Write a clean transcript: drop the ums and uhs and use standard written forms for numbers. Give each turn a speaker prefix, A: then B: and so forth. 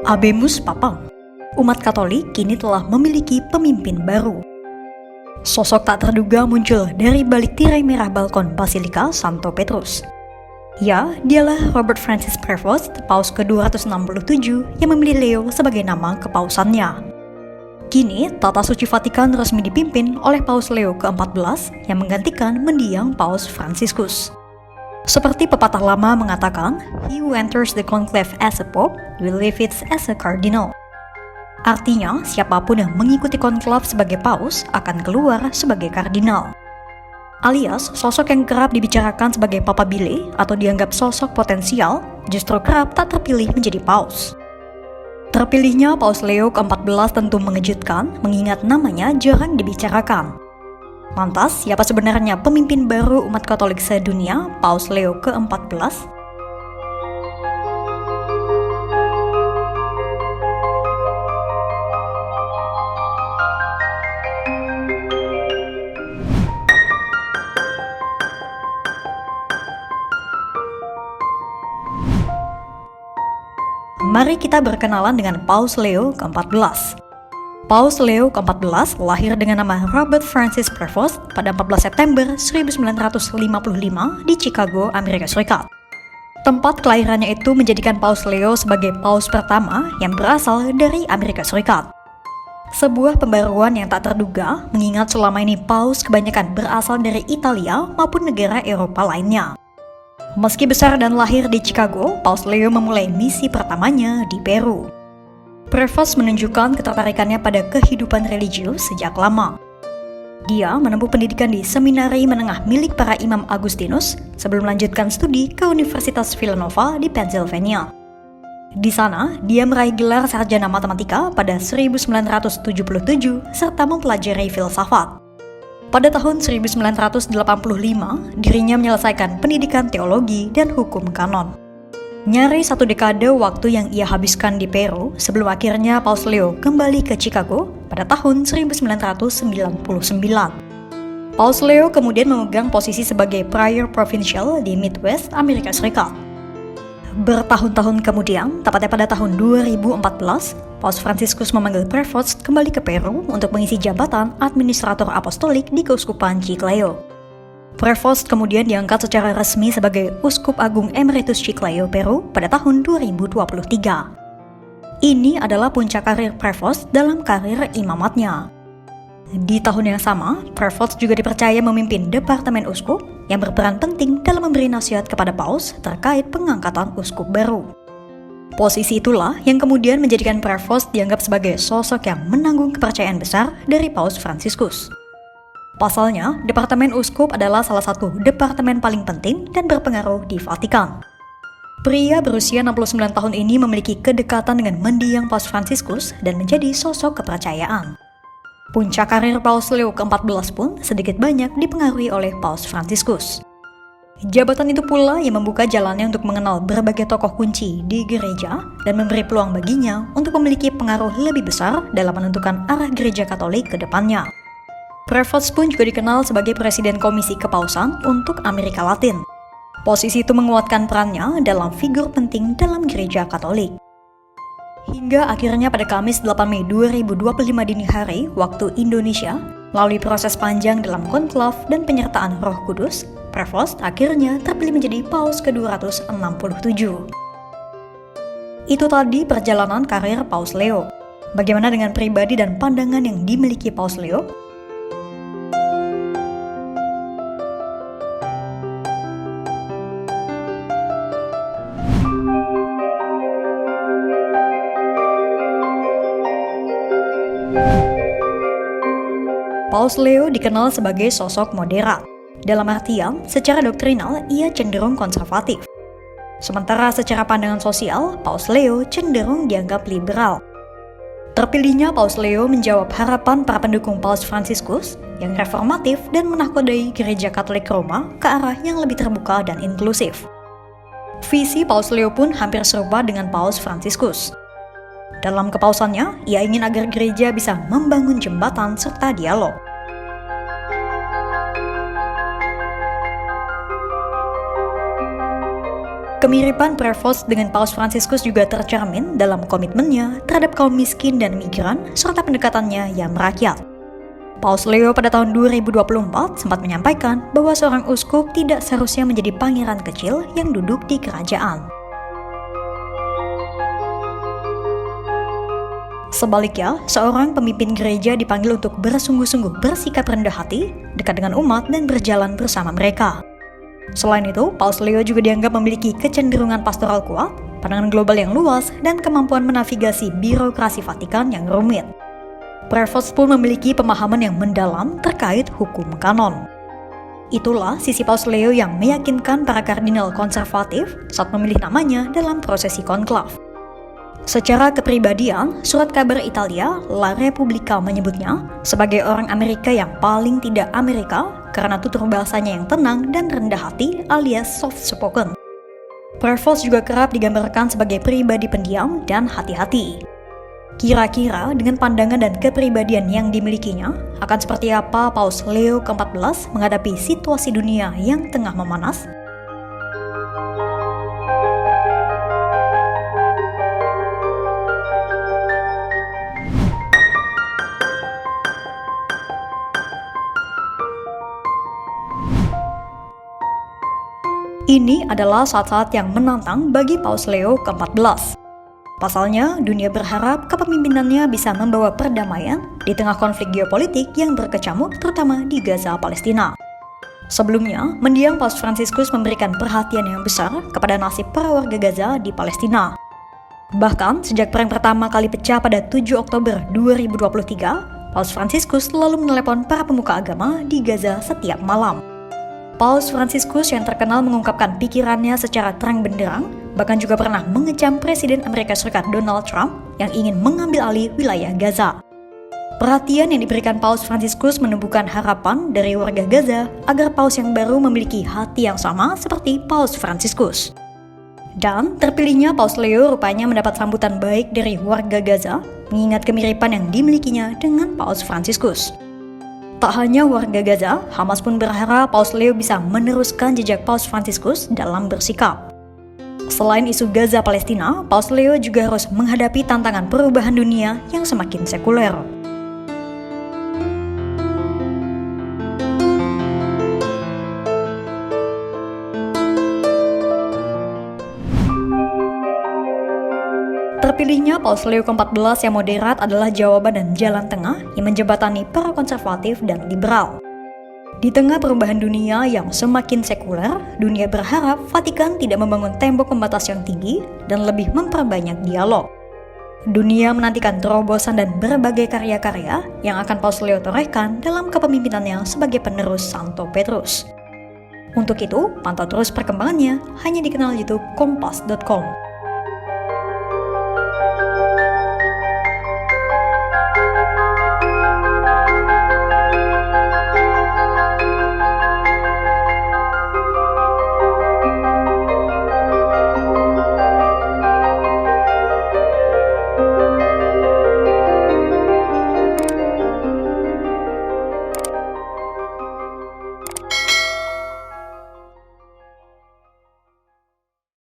A: Habemus Papam. Umat Katolik kini telah memiliki pemimpin baru. Sosok tak terduga muncul dari balik tirai merah balkon Basilika Santo Petrus. Ya, dialah Robert Francis Prevost, Paus ke-267 yang memilih Leo sebagai nama kepausannya. Kini, tata suci Vatikan resmi dipimpin oleh Paus Leo ke-14 yang menggantikan mendiang Paus Fransiskus. Seperti pepatah lama mengatakan, "He who enters the conclave as a pope will leave it as a cardinal." Artinya, siapapun yang mengikuti konklav sebagai paus akan keluar sebagai kardinal. Alias, sosok yang kerap dibicarakan sebagai papabile atau dianggap sosok potensial, justru kerap tak terpilih menjadi paus. Terpilihnya Paus Leo ke-14 tentu mengejutkan, mengingat namanya jarang dibicarakan. Lantas, siapa sebenarnya pemimpin baru umat Katolik sedunia, Paus Leo ke-14? Mari kita berkenalan dengan Paus Leo ke-14. Paus Leo ke-14 lahir dengan nama Robert Francis Prevost pada 14 September 1955 di Chicago, Amerika Serikat. Tempat kelahirannya itu menjadikan Paus Leo sebagai paus pertama yang berasal dari Amerika Serikat. Sebuah pembaruan yang tak terduga, mengingat selama ini paus kebanyakan berasal dari Italia maupun negara Eropa lainnya. Meski besar dan lahir di Chicago, Paus Leo memulai misi pertamanya di Peru. Prevost menunjukkan ketertarikannya pada kehidupan religius sejak lama. Dia menempuh pendidikan di seminari menengah milik para Imam Agustinus sebelum melanjutkan studi ke Universitas Villanova di Pennsylvania. Di sana, dia meraih gelar sarjana matematika pada 1977 serta mempelajari filsafat. Pada tahun 1985, dirinya menyelesaikan pendidikan teologi dan hukum kanon. Nyaris 1 dekade waktu yang ia habiskan di Peru sebelum akhirnya Paus Leo kembali ke Chicago pada tahun 1999. Paus Leo kemudian memegang posisi sebagai Prior Provincial di Midwest, Amerika Serikat. Bertahun-tahun kemudian, tepatnya pada tahun 2014, Paus Fransiskus memanggil Prevost kembali ke Peru untuk mengisi jabatan Administrator Apostolik di Keuskupan Chiclayo. Prevost kemudian diangkat secara resmi sebagai Uskup Agung Emeritus Chiclayo, Peru pada tahun 2023. Ini adalah puncak karir Prevost dalam karir imamatnya. Di tahun yang sama, Prevost juga dipercaya memimpin Departemen Uskup yang berperan penting dalam memberi nasihat kepada Paus terkait pengangkatan uskup baru. Posisi itulah yang kemudian menjadikan Prevost dianggap sebagai sosok yang menanggung kepercayaan besar dari Paus Fransiskus. Pasalnya, Departemen Uskup adalah salah satu departemen paling penting dan berpengaruh di Vatikan. Pria berusia 69 tahun ini memiliki kedekatan dengan mendiang Paus Fransiskus dan menjadi sosok kepercayaan. Puncak karir Paus Leo ke-14 pun sedikit banyak dipengaruhi oleh Paus Fransiskus. Jabatan itu pula yang membuka jalannya untuk mengenal berbagai tokoh kunci di gereja dan memberi peluang baginya untuk memiliki pengaruh lebih besar dalam menentukan arah gereja Katolik ke depannya. Prevost pun juga dikenal sebagai Presiden Komisi Kepausan untuk Amerika Latin. Posisi itu menguatkan perannya dalam figur penting dalam gereja Katolik. Hingga akhirnya pada Kamis 8 Mei 2025 dini hari waktu Indonesia, melalui proses panjang dalam konklav dan penyertaan Roh Kudus, Prevost akhirnya terpilih menjadi Paus ke-267. Itu tadi perjalanan karir Paus Leo. Bagaimana dengan pribadi dan pandangan yang dimiliki Paus Leo? Paus Leo dikenal sebagai sosok moderat. Dalam artian, secara doktrinal ia cenderung konservatif. Sementara secara pandangan sosial, Paus Leo cenderung dianggap liberal. Terpilihnya Paus Leo menjawab harapan para pendukung Paus Fransiskus yang reformatif dan menakodai gereja Katolik Roma ke arah yang lebih terbuka dan inklusif. Visi Paus Leo pun hampir serupa dengan Paus Fransiskus. Dalam kepausannya, ia ingin agar gereja bisa membangun jembatan serta dialog. Kemiripan Prevost dengan Paus Fransiskus juga tercermin dalam komitmennya terhadap kaum miskin dan migran serta pendekatannya yang merakyat. Paus Leo pada tahun 2024 sempat menyampaikan bahwa seorang uskup tidak seharusnya menjadi pangeran kecil yang duduk di kerajaan. Sebaliknya, seorang pemimpin gereja dipanggil untuk bersungguh-sungguh bersikap rendah hati, dekat dengan umat dan berjalan bersama mereka. Selain itu, Paus Leo juga dianggap memiliki kecenderungan pastoral kuat, pandangan global yang luas, dan kemampuan menavigasi birokrasi Vatikan yang rumit. Prevost pun memiliki pemahaman yang mendalam terkait hukum kanon. Itulah sisi Paus Leo yang meyakinkan para kardinal konservatif saat memilih namanya dalam prosesi konklav. Secara kepribadian, surat kabar Italia, La Repubblica menyebutnya sebagai orang Amerika yang paling tidak Amerika karena tutur bahasanya yang tenang dan rendah hati alias soft spoken. Prevost juga kerap digambarkan sebagai pribadi pendiam dan hati-hati. Kira-kira dengan pandangan dan kepribadian yang dimilikinya, akan seperti apa Paus Leo ke-14 menghadapi situasi dunia yang tengah memanas? Ini adalah saat-saat yang menantang bagi Paus Leo ke-14. Pasalnya, dunia berharap kepemimpinannya bisa membawa perdamaian di tengah konflik geopolitik yang berkecamuk terutama di Gaza, Palestina. Sebelumnya, mendiang Paus Fransiskus memberikan perhatian yang besar kepada nasib para warga Gaza di Palestina. Bahkan, sejak perang pertama kali pecah pada 7 Oktober 2023, Paus Fransiskus selalu menelepon para pemuka agama di Gaza setiap malam. Paus Fransiskus yang terkenal mengungkapkan pikirannya secara terang benderang, bahkan juga pernah mengecam Presiden Amerika Serikat Donald Trump yang ingin mengambil alih wilayah Gaza. Perhatian yang diberikan Paus Fransiskus menumbuhkan harapan dari warga Gaza agar Paus yang baru memiliki hati yang sama seperti Paus Fransiskus. Dan terpilihnya Paus Leo rupanya mendapat sambutan baik dari warga Gaza, mengingat kemiripan yang dimilikinya dengan Paus Fransiskus. Tak hanya warga Gaza, Hamas pun berharap Paus Leo bisa meneruskan jejak Paus Fransiskus dalam bersikap. Selain isu Gaza Palestina, Paus Leo juga harus menghadapi tantangan perubahan dunia yang semakin sekuler. Terpilihnya Paus Leo ke-14 yang moderat adalah jawaban dan jalan tengah yang menjembatani para konservatif dan liberal. Di tengah perubahan dunia yang semakin sekuler, dunia berharap Vatikan tidak membangun tembok pembatas yang tinggi dan lebih memperbanyak dialog. Dunia menantikan terobosan dan berbagai karya-karya yang akan Paus Leo torehkan dalam kepemimpinannya sebagai penerus Santo Petrus. Untuk itu, pantau terus perkembangannya hanya di kanal YouTube Kompas.com.